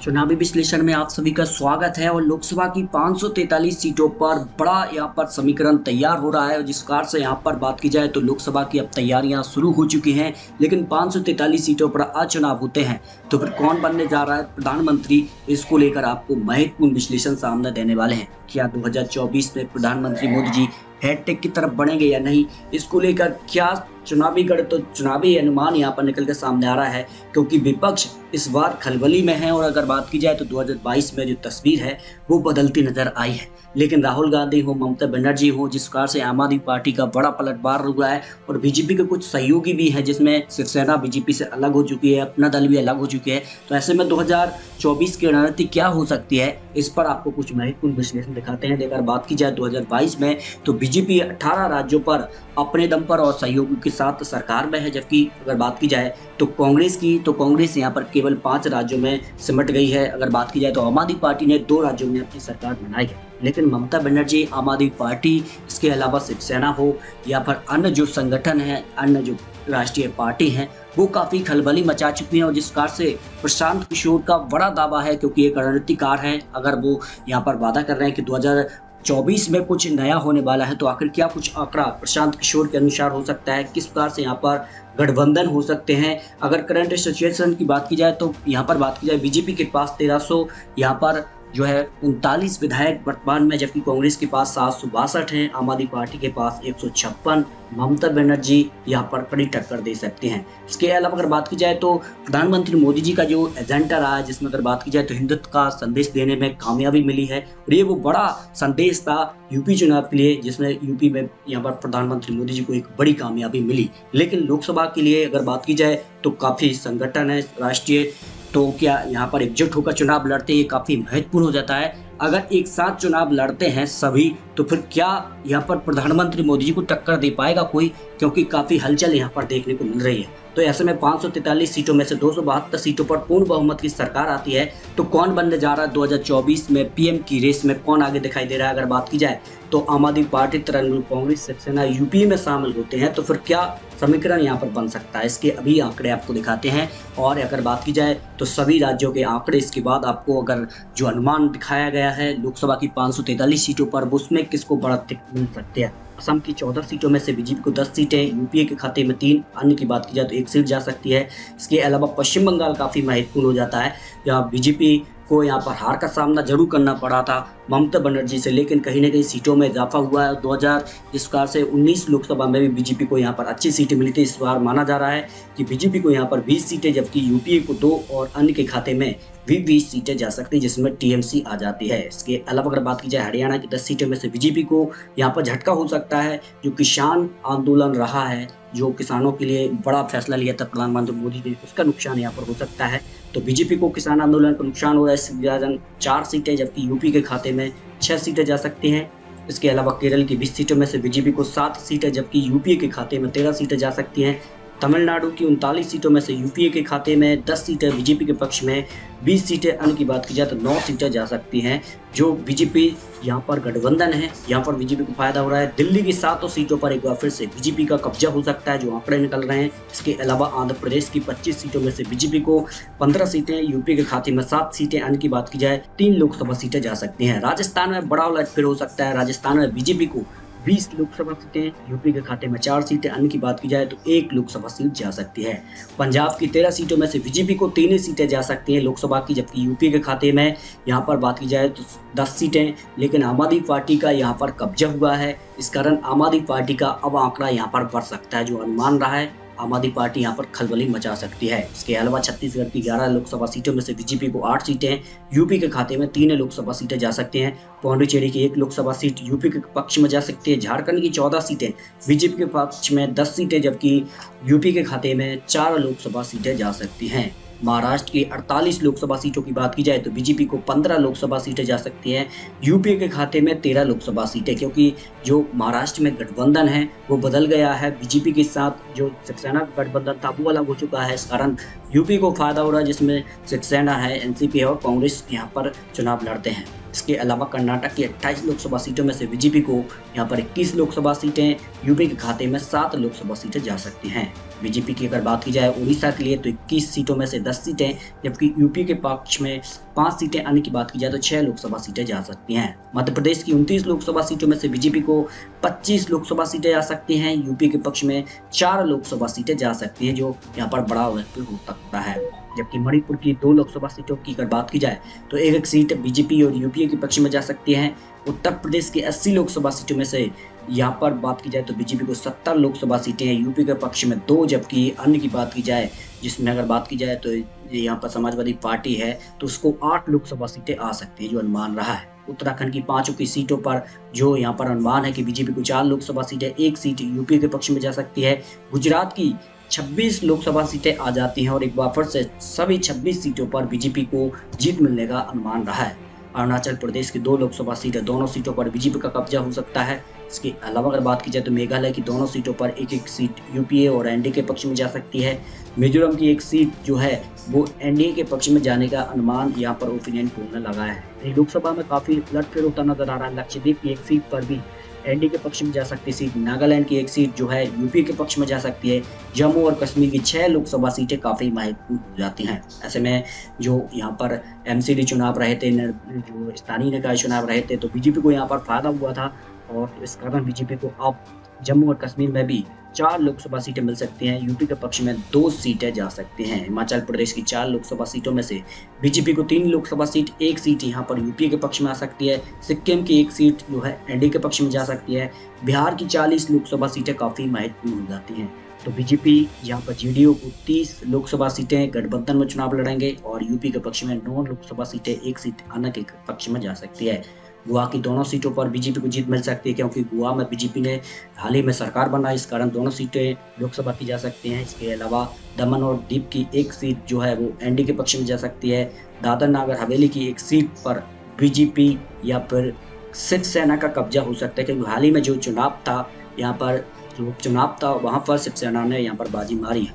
चुनावी विश्लेषण में आप सभी का स्वागत है। और लोकसभा की 543 सीटों पर बड़ा यहाँ पर समीकरण तैयार हो रहा है। और जिस कार से यहाँ पर बात की जाए तो लोकसभा की अब तैयारियां शुरू हो चुकी हैं, लेकिन 543 सीटों पर आज चुनाव होते हैं तो फिर कौन बनने जा रहा है प्रधानमंत्री, इसको लेकर आपको महत्वपूर्ण विश्लेषण सामने देने वाले हैं। क्या 2024 में प्रधानमंत्री मोदी जी हैट्रिक की तरफ बढ़ेंगे या नहीं, इसको लेकर क्या चुनावी अनुमान यहाँ पर निकल के सामने आ रहा है, क्योंकि विपक्ष इस बार खलबली में है। और अगर बात की जाए तो 2022 में जो तस्वीर है वो बदलती नजर आई है। लेकिन राहुल गांधी हो, ममता बनर्जी हो, जिस कार से आम आदमी पार्टी का बड़ा पलटवार हुआ है और बीजेपी के कुछ सहयोगी भी हैं, जिसमें शिवसेना बीजेपी से अलग हो चुकी है, अपना दल भी अलग हो चुके हैं। तो ऐसे में 2024 की रणनीति क्या हो सकती है, इस पर आपको कुछ महत्वपूर्ण विश्लेषण दिखाते हैं। अगर बात की जाए 2022 में तो बीजेपी 18 राज्यों पर अपने दम पर और सहयोगियों के साथ सरकार में है, जबकि अगर बात की जाए तो कांग्रेस यहाँ पर केवल 5 राज्यों में सिमट गई है। अगर बात की जाए तो आम आदमी पार्टी ने 2 राज्यों में अपनी सरकार बनाई है, लेकिन ममता बनर्जी, आम आदमी पार्टी, इसके अलावा शिवसेना हो या फिर अन्य जो संगठन है, अन्य जो राष्ट्रीय पार्टी हैं, वो काफी खलबली मचा चुकी हैं। और जिस कार से प्रशांत किशोर का बड़ा दावा है, क्योंकि एक रणनीतिकार है, अगर वो यहाँ पर वादा कर रहे हैं कि 2024 में कुछ नया होने वाला है, तो आखिर क्या कुछ आंकड़ा प्रशांत किशोर के अनुसार हो सकता है, किस प्रकार से यहाँ पर गठबंधन हो सकते हैं। अगर करंट सिचुएशन की बात की जाए तो यहाँ पर बात की जाए बीजेपी के पास 1300 यहाँ पर जो है 39 विधायक वर्तमान में, जबकि कांग्रेस के पास 762 हैं, आम आदमी पार्टी के पास 156, ममता बनर्जी यहाँ पर कड़ी टक्कर दे सकते हैं। इसके अलावा अगर बात की जाए तो प्रधानमंत्री मोदी जी का जो एजेंडा रहा है, जिसमें अगर बात की जाए तो हिंदुत्व का संदेश देने में कामयाबी मिली है, और ये वो बड़ा संदेश था यूपी चुनाव के लिए, जिसमें यूपी में यहाँ पर प्रधानमंत्री मोदी जी को एक बड़ी कामयाबी मिली। लेकिन लोकसभा के लिए अगर बात की जाए तो काफी संगठन है राष्ट्रीय, तो क्या यहाँ पर एकजुट होकर चुनाव लड़ते ये काफी महत्वपूर्ण हो जाता है। अगर एक साथ चुनाव लड़ते हैं सभी, तो फिर क्या यहाँ पर प्रधानमंत्री मोदी जी को टक्कर दे पाएगा कोई, क्योंकि काफी हलचल यहाँ पर देखने को मिल रही है। तो ऐसे में 543 सीटों में से 272 सीटों पर पूर्ण बहुमत की सरकार आती है, तो कौन बनने जा रहा है 2024 में पीएम की रेस में, कौन आगे दिखाई दे रहा है। अगर बात की जाए तो आम आदमी पार्टी, तृणमूल कांग्रेस, शिवसेना यूपीए में शामिल होते हैं, तो फिर क्या समीकरण यहाँ पर बन सकता है, इसके अभी आंकड़े आपको दिखाते हैं। और अगर बात की जाए तो सभी राज्यों के आंकड़े, इसके बाद आपको अगर जो अनुमान दिखाया गया है लोकसभा की 543 सीटों पर, उसमें किसको बढ़त मिल सकती है। असम की 14 सीटों में से बीजेपी को 10 सीटें, यूपीए के खाते में 3, अन्य की बात की जाए तो 1 सीट जा सकती है। इसके अलावा पश्चिम बंगाल काफी महत्वपूर्ण हो जाता है, जहाँ बीजेपी को यहाँ पर हार का सामना जरूर करना पड़ा था ममता बनर्जी से, लेकिन कहीं ना कहीं सीटों में इजाफा हुआ है। 2019 लोकसभा में भी बीजेपी को यहाँ पर अच्छी सीटें मिली थी। इस बार माना जा रहा है कि बीजेपी को यहाँ पर 20 सीटें, जबकि यूपीए को 2 और अन्य के खाते में भी 20 सीटें जा सकती है, जिसमें टीएमसी आ जाती है। इसके अलावा अगर बात की जाए हरियाणा की 10 सीटों में से बीजेपी को यहाँ पर झटका हो सकता है। जो किसान आंदोलन रहा है, जो किसानों के लिए बड़ा फैसला लिया था प्रधानमंत्री मोदी ने, उसका नुकसान यहाँ पर हो सकता है। तो बीजेपी को किसान आंदोलन का नुकसान हो रहा है, इससे विभाजन 4 सीटें, जबकि यूपी के खाते में 6 सीटें जा सकती हैं। इसके अलावा केरल की 20 सीटों में से बीजेपी को 7 सीटें, जबकि यूपीए के खाते में 13 सीटें जा सकती हैं। तमिलनाडु की 39 सीटों में से यूपीए के खाते में 10 सीटें, बीजेपी के पक्ष में 20 सीटें, अन्य की बात की जाए तो 9 सीटें जा सकती हैं। जो बीजेपी यहाँ पर गठबंधन है, यहाँ पर बीजेपी को फायदा हो रहा है। दिल्ली की 7 सीटों पर एक बार फिर से बीजेपी का कब्जा हो सकता है, जो आंकड़े निकल रहे हैं। इसके अलावा आंध्र प्रदेश की 25 सीटों में से बीजेपी को 15 सीटें, यूपी के खाते में 7 सीटें, अन्य की बात की जाए 3 लोकसभा सीटें जा सकती हैं। राजस्थान में बड़ा उलटफेर हो सकता है, राजस्थान में बीजेपी को 20 लोकसभा सीटें, यूपी के खाते में 4 सीटें, अन्य की बात की जाए तो 1 लोकसभा सीट जा सकती है। पंजाब की 13 सीटों में से बीजेपी को 3 सीटें जा सकती हैं लोकसभा की, जबकि यूपी के खाते में यहाँ पर बात की जाए तो 10 सीटें, लेकिन आम आदमी पार्टी का यहाँ पर कब्जा हुआ है। इस कारण आम आदमी पार्टी का अब आंकड़ा यहाँ पर बढ़ सकता है, जो अनुमान रहा है आम आदमी पार्टी यहाँ पर खलबली मचा सकती है। इसके अलावा छत्तीसगढ़ की 11 लोकसभा सीटों में से बीजेपी को 8 सीटें, यूपी के खाते में 3 लोकसभा सीटें जा सकती हैं। पौंडीचेरी की 1 लोकसभा सीट यूपी के पक्ष में जा सकती है। झारखंड की 14 सीटें, बीजेपी के पक्ष में 10 सीटें, जबकि यूपी के खाते में 4 लोकसभा सीटें जा सकती हैं। महाराष्ट्र की 48 लोकसभा सीटों की बात की जाए तो बीजेपी को 15 लोकसभा सीटें जा सकती हैं, यूपीए के खाते में 13 लोकसभा सीटें, क्योंकि जो महाराष्ट्र में गठबंधन है वो बदल गया है। बीजेपी के साथ जो शिवसेना गठबंधन था वो अलग हो चुका है, इस कारण यूपी को फायदा हो रहा है, जिसमें शिवसेना है, एनसीपी है और कांग्रेस यहाँ पर चुनाव लड़ते हैं। इसके अलावा कर्नाटक की 28 लोकसभा सीटों में से बीजेपी को यहाँ पर 21 लोकसभा सीटें, यूपी के खाते में 7 लोकसभा सीटें जा सकती हैं। बीजेपी की अगर बात की जाए उड़ीसा के लिए तो 21 सीटों में से 10 सीटें, जबकि यूपी के पक्ष में 5 सीटें, अन्य की बात की जाए तो 6 लोकसभा सीटें जा सकती हैं। मध्य प्रदेश की 29 लोकसभा सीटों में से बीजेपी को 25 लोकसभा सीटें जा सकती हैं, यूपी के पक्ष में 4 लोकसभा सीटें जा सकती हैं, जो यहाँ पर बड़ा हो सकता है। जबकि मणिपुर की 2 लोकसभा सीटों की अगर बात की जाए तो एक सीट बीजेपी और यूपीए के पक्ष में जा सकती है। उत्तर प्रदेश की 80 लोकसभा सीटों में से यहाँ पर बात की जाए तो बीजेपी को 70 लोकसभा सीटें हैं, यूपी के पक्ष में 2, जबकि अन्य की बात की जाए जिसमें अगर बात की जाए तो यहाँ पर समाजवादी पार्टी है तो उसको 8 लोकसभा सीटें आ सकती है, जो अनुमान रहा है। उत्तराखंड की 5 की सीटों पर जो यहाँ पर अनुमान है कि बीजेपी को 4 लोकसभा सीटें, 1 सीट यूपी के पक्ष में जा सकती है। गुजरात की 26 लोकसभा सीटें आ जाती हैं और एक बार फिर से सभी 26 सीटों पर बीजेपी को जीत मिलने का अनुमान रहा है। अरुणाचल प्रदेश की 2 लोकसभा सीटें, दोनों सीटों पर बीजेपी का कब्जा हो सकता है। इसके अलावा अगर बात की जाए तो मेघालय की दोनों सीटों पर एक सीट यूपीए और एनडीए के पक्ष में जा सकती है। मिजोरम की 1 सीट जो है वो एनडीए के पक्ष में जाने का अनुमान यहाँ पर ओपिनियन पोल ने लगाया है। लोकसभा में काफी उलटफेर होता नजर आ रहा है। लक्षद्वीप की 1 सीट पर भी एनडीए के पक्ष में जा सकती है सीट, नागालैंड की 1 सीट जो है यूपी के पक्ष में जा सकती है। जम्मू और कश्मीर की 6 लोकसभा सीटें काफी महत्वपूर्ण हो जाती हैं। ऐसे में जो यहाँ पर एमसीडी चुनाव रहे थे, जो स्थानीय निकाय चुनाव रहे थे, तो बीजेपी को यहाँ पर फायदा हुआ था और इस कारण बीजेपी को अब जम्मू और कश्मीर में भी 4 लोकसभा सीटें मिल सकती हैं, यूपी के पक्ष में 2 सीटें जा सकती हैं। हिमाचल प्रदेश की 4 लोकसभा सीटों में से बीजेपी को 3 लोकसभा सीट, 1 सीट यहाँ पर यूपी के पक्ष में आ सकती है। सिक्किम की 1 सीट जो है एनडीए के पक्ष में जा सकती है। बिहार की 40 लोकसभा सीटें काफी महत्वपूर्ण हो जाती हैं। तो बीजेपी यहाँ पर जेडीयू को 30 लोकसभा सीटें गठबंधन में चुनाव लड़ेंगे और यूपी के पक्ष में 9 लोकसभा सीटें, 1 सीट अन्य के पक्ष में जा सकती है। गोवा की दोनों सीटों पर बीजेपी को जीत मिल सकती है, क्योंकि गोवा में बीजेपी ने हाल ही में सरकार बनाई, इस कारण दोनों सीटें लोकसभा की जा सकती हैं। इसके अलावा दमन और दीव की 1 सीट जो है वो एनडीए के पक्ष में जा सकती है। दादर नगर हवेली की 1 सीट पर बीजेपी या फिर शिवसेना का कब्जा हो सकता है, क्योंकि हाल ही में जो चुनाव था यहाँ पर वहाँ पर शिवसेना ने यहाँ पर बाजी मारी है।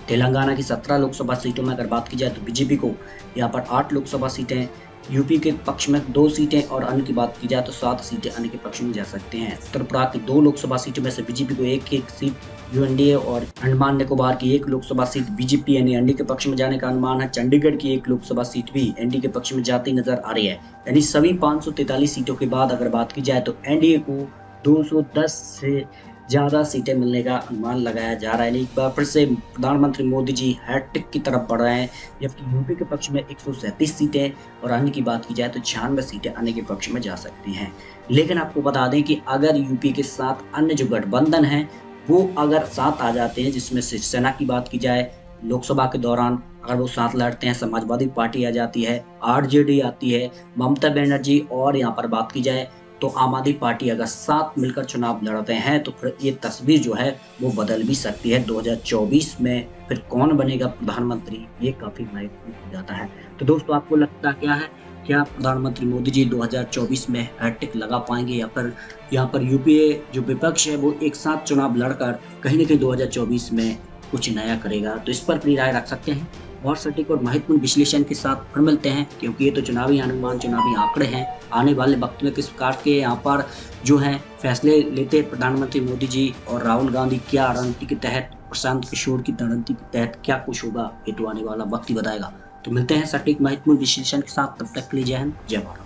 तेलंगाना की 17 लोकसभा सीटों में अगर बात की जाए तो बीजेपी को यहाँ पर 8 लोकसभा सीटें, यूपी के पक्ष में 2 सीटें और अन्य की बात की जाए तो 7 सीटें अन्य के पक्ष में जा सकते हैं। त्रिपुरा की 2 लोकसभा सीटों में से बीजेपी को 1 सीट यूएनडीए और अंडमान निकोबार की 1 लोकसभा सीट बीजेपी यानी एनडीए के पक्ष में जाने का अनुमान है। चंडीगढ़ की 1 लोकसभा सीट भी एनडीए के पक्ष में जाती नजर आ रही है। यानी सभी 543 सीटों के बाद अगर बात की जाए तो एनडीए को 210 से ज़्यादा सीटें मिलने का अनुमान लगाया जा रहा है। एक बार फिर से प्रधानमंत्री मोदी जी हैट्रिक की तरफ बढ़ रहे हैं, जबकि यूपी के पक्ष में 137 सीटें और अन्य की बात की जाए तो 96 सीटें अन्य के पक्ष में जा सकती हैं। लेकिन आपको बता दें कि अगर यूपी के साथ अन्य जो गठबंधन हैं वो अगर साथ आ जाते हैं, जिसमें शिवसेना की बात की जाए लोकसभा के दौरान अगर वो साथ लड़ते हैं, समाजवादी पार्टी आ जाती है, आरजेडी आती है, ममता बनर्जी और यहाँ पर बात की जाए तो आम आदमी पार्टी अगर साथ मिलकर चुनाव लड़ते हैं तो फिर ये तस्वीर जो है वो बदल भी सकती है। 2024 में फिर कौन बनेगा प्रधानमंत्री, ये काफी महत्वपूर्ण हो जाता है। तो दोस्तों, आपको लगता क्या है, क्या प्रधानमंत्री मोदी जी 2024 में हैट्रिक लगा पाएंगे या फिर यहाँ पर यूपीए जो विपक्ष है वो एक साथ चुनाव लड़कर कहीं न कहीं 2024 में कुछ नया करेगा? तो इस पर अपनी राय रख सकते हैं और सटीक और महत्वपूर्ण विश्लेषण के साथ फिर मिलते हैं, क्योंकि ये तो चुनावी अनुमान, चुनावी आंकड़े हैं। आने वाले वक्त में किस प्रकार के यहाँ पर जो है फैसले लेते हैं प्रधानमंत्री मोदी जी और राहुल गांधी, क्या रणनीति के तहत, प्रशांत किशोर की रणनीति के तहत क्या कुछ होगा, ये तो आने वाला वक्त ही बताएगा। तो मिलते हैं सटीक महत्वपूर्ण विश्लेषण के साथ, तब तक के लिए जय हिंद, जय भारत।